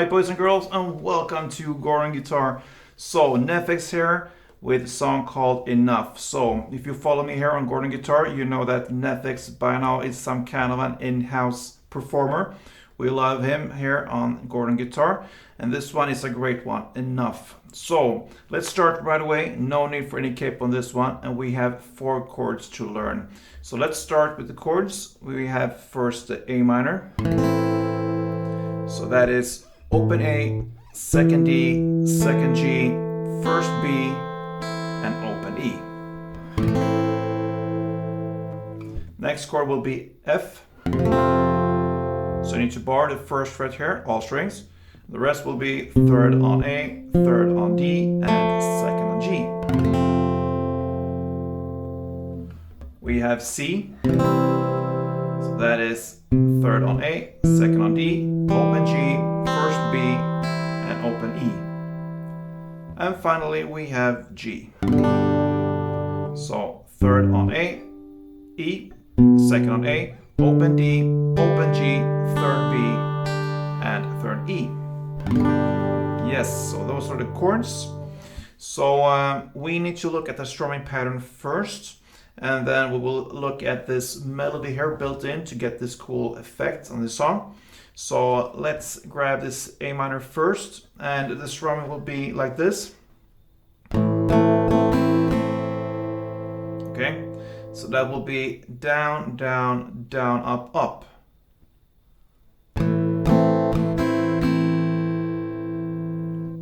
Hi boys and girls, and welcome to Goran Guitar. So NEFFEX here with a song called Enough. So if you follow me here on Goran Guitar, you know that NEFFEX by now is some kind of an in-house performer. We love him here on Goran Guitar, and this one is a great one, Enough. So let's start right away, no need for any cape on this one, and we have 4 chords to learn. So let's start with the chords. We have first the A minor. So that is open A, second D, second G, first B, and open E. Next chord will be F. So you need to bar the first fret here, all strings. The rest will be third on A, third on D, and second on G. We have C. So that is third on A, second on D, open G, first B, and open E. And finally we have G. So third on A, E, second on A, open D, open G, third B, and third E. Yes, so those are the chords. So we need to look at the strumming pattern first, and then we will look at this melody here built in to get this cool effect on the song. So let's grab this A minor first, and the strumming will be like this. Okay, so that will be down, down, down, up, up.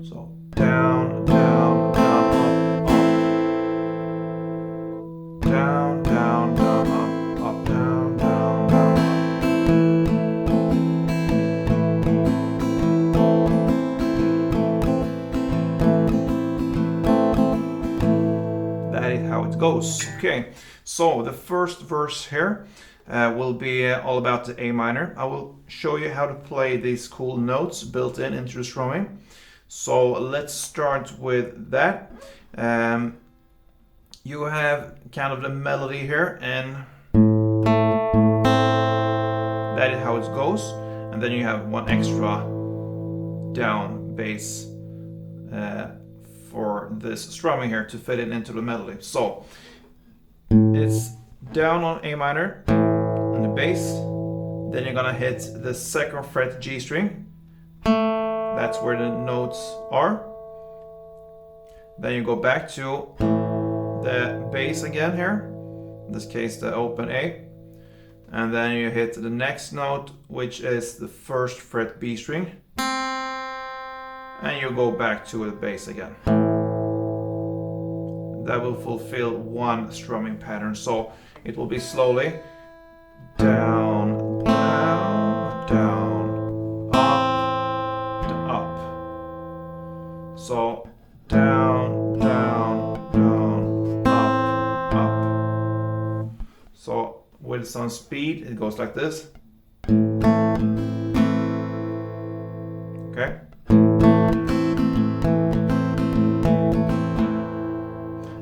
So down, down, down, up, up. Down, down, down, up, up, down, down, down, up. That is how it goes. Okay, so the first verse here will be all about the A minor. I will show you how to play these cool notes built in into the strumming. So let's start with that. You have kind of the melody here, and that is how it goes. And then you have one extra down bass for this strumming here to fit it into the melody. So it's down on A minor on the bass, then you're gonna hit the second fret G string. That's where the notes are. Then you go back to the bass again here, in this case the open A, and then you hit the next note, which is the first fret B string, and you go back to the bass again. That will fulfill one strumming pattern, so it will be slowly down, down, down, up, up. So down, down, down, up. So with some speed, it goes like this. Okay.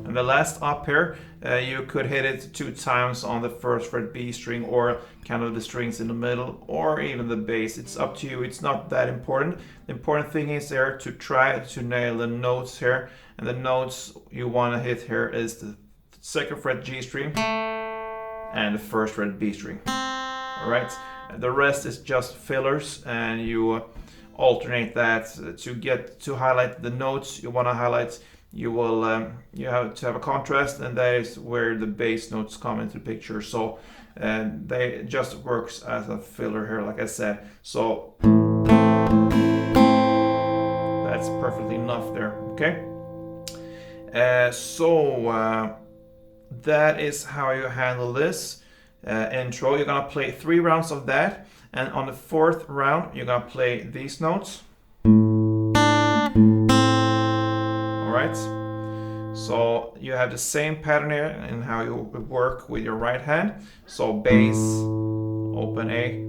And the last up here, you could hit it 2 times on the first fret B string, or kind of the strings in the middle, or even the bass. It's up to you. It's not that important. The important thing is there to try to nail the notes here. And the notes you want to hit here is the second fret G string and the first fret B string. All right. The rest is just fillers, and you alternate that to highlight the notes you want to highlight. You will you have to have a contrast, and that is where the bass notes come into the picture. So they just works as a filler here, like I said. So that's perfectly enough there. Okay. That is how you handle this intro. You're gonna play 3 rounds of that, and on the 4th round you're gonna play these notes. Alright, so you have the same pattern here in how you work with your right hand. So bass, open A,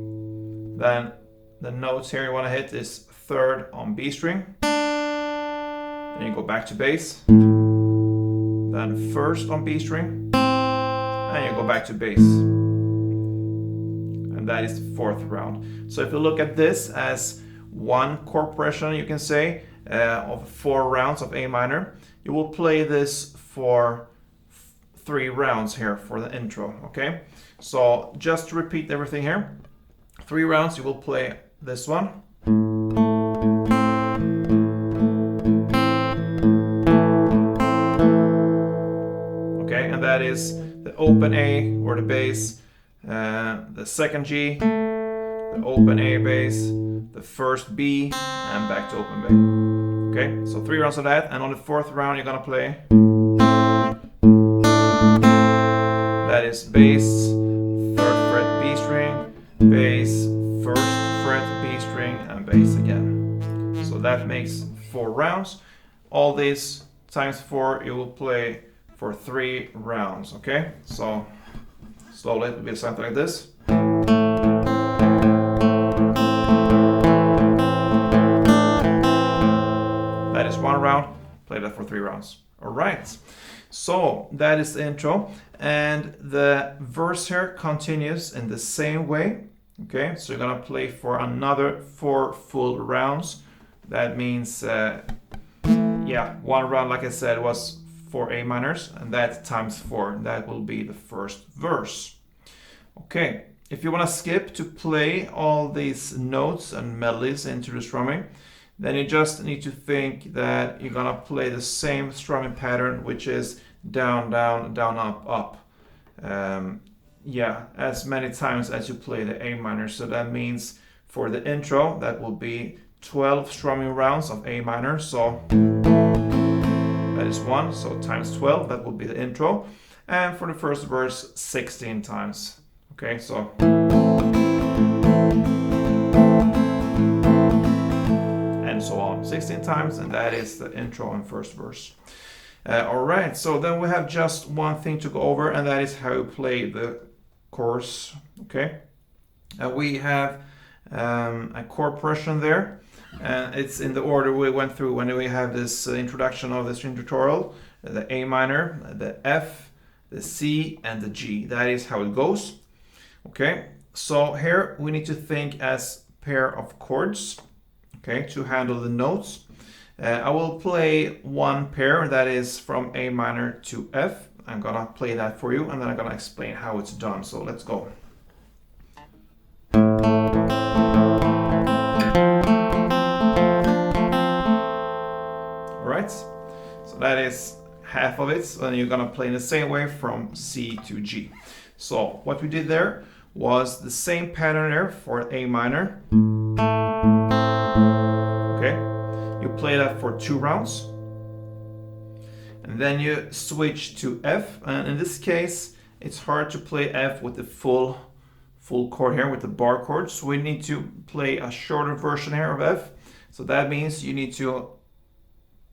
then the notes here you want to hit is third on B string, then you go back to bass, then first on B string, and you go back to bass. And that is the 4th round. So if you look at this as one chord progression, you can say, of 4 rounds of A minor. You will play this for 3 rounds here for the intro, okay? So just to repeat everything here, 3 rounds you will play this one. Okay, and that is the open A or the bass, the second G, the open A bass, the first B, and back to open B. Okay, so 3 rounds of that, and on the 4th round you're gonna play. That is bass, 3rd fret B string, bass, 1st fret B string, and bass again. So that makes 4 rounds. All these times 4 you will play for 3 rounds, okay? So slowly it will be something like this. That is 1 round, play that for 3 rounds. All right, so that is the intro, and the verse here continues in the same way, okay? So you're gonna play for another 4 full rounds. That means, yeah, 1 round, like I said, was 4 A minors, and that times 4, that will be the first verse. Okay, if you want to skip to play all these notes and melodies into the strumming, then you just need to think that you're gonna play the same strumming pattern, which is down, down, down, up, up. Yeah, as many times as you play the A minor. So that means for the intro, that will be 12 strumming rounds of A minor. So that is 1, so times 12, that will be the intro. And for the first verse, 16 times. Okay, so. And so on, 16 times, and that is the intro and first verse. All right, so then we have just one thing to go over, and that is how you play the chorus, okay? We have a chord progression there. It's in the order we went through when we have this introduction of the string tutorial. The A minor, the F, the C, and the G. That is how it goes. Okay, so here we need to think as pair of chords, okay, to handle the notes. I will play one pair that is from A minor to F. I'm gonna play that for you, and then I'm gonna explain how it's done. So let's go. So that is half of it, so then you're gonna play in the same way from C to G. So what we did there was the same pattern there for A minor. Okay, you play that for 2 rounds, and then you switch to F, and in this case it's hard to play F with the full chord here with the bar chord, so we need to play a shorter version here of F. So that means you need to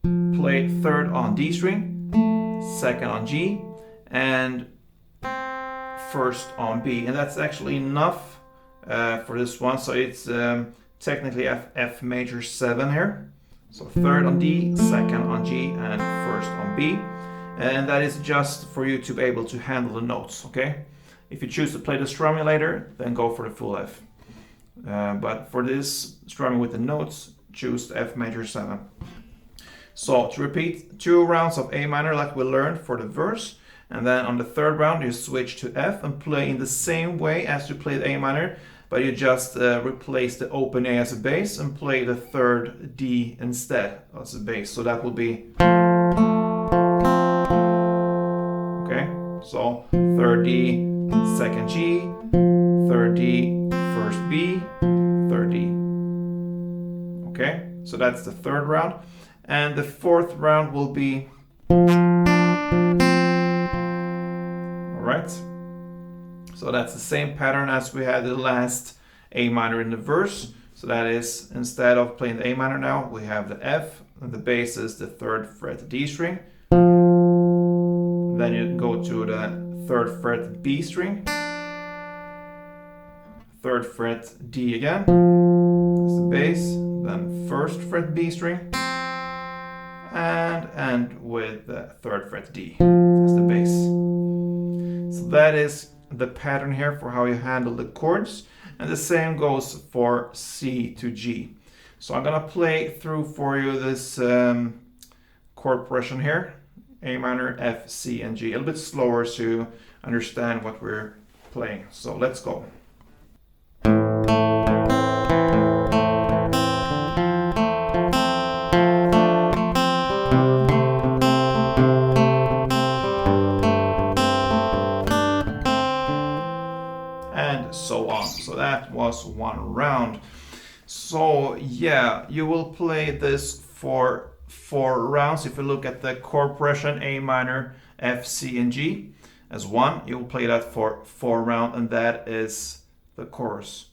play 3rd on D string, 2nd on G, and 1st on B, and that's actually enough for this one. So it's technically F major 7 here. So 3rd on D, 2nd on G, and 1st on B, and that is just for you to be able to handle the notes. Okay, if you choose to play the strumming later, then go for the full F. But for this strumming with the notes, choose the F major 7. So to repeat, 2 rounds of A minor like we learned for the verse, and then on the 3rd round you switch to F and play in the same way as you played A minor, but you just replace the open A as a bass and play the 3rd D instead as a bass. So that will be, okay, so 3rd D, 2nd G, 3rd D, 1st B, 3rd D. Okay, so that's the 3rd round. And the 4th round will be, all right, so that's the same pattern as we had the last A minor in the verse. So that is, instead of playing the A minor now, we have the F, and the bass is the 3rd fret D string. Then you go to the 3rd fret B string, 3rd fret D again, that's the bass, then 1st fret B string, and end with the 3rd fret D as the bass. So that is the pattern here for how you handle the chords, and the same goes for C to G. So I'm gonna play through for you this chord progression here. A minor, F, C, and G. A little bit slower so you understand what we're playing. So let's go. And so on. So that was one round. So yeah, you will play this for 4 rounds. If you look at the chord progression, A minor, F, C, and G as one, you will play that for 4 rounds, and that is the chorus.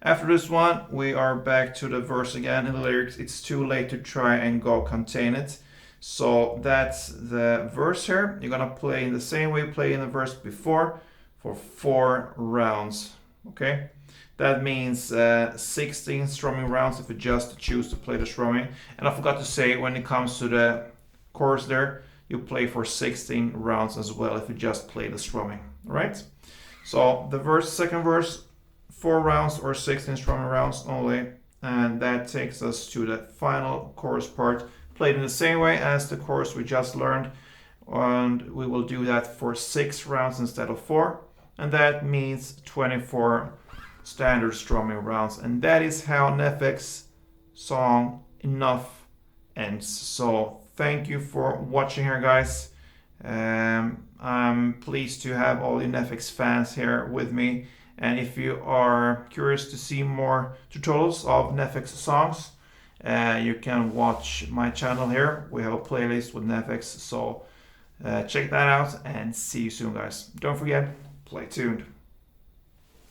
After this one, we are back to the verse again in the lyrics. It's too late to try and go contain it. So that's the verse here. You're gonna play in the same way you play in the verse before for 4 rounds. Okay, that means 16 strumming rounds if you just choose to play the strumming. And I forgot to say, when it comes to the chorus there, you play for 16 rounds as well if you just play the strumming. All right, so the verse, second verse, 4 rounds or 16 strumming rounds only, and that takes us to the final chorus part, played in the same way as the chorus we just learned, and we will do that for 6 rounds instead of 4, and that means 24 standard strumming rounds, and that is how NEFFEX song Enough ends. So thank you for watching here, guys. I'm pleased to have all the NEFFEX fans here with me. And if you are curious to see more tutorials of NEFFEX songs, you can watch my channel here. We have a playlist with NEFFEX, so check that out and see you soon, guys. Don't forget, play tuned.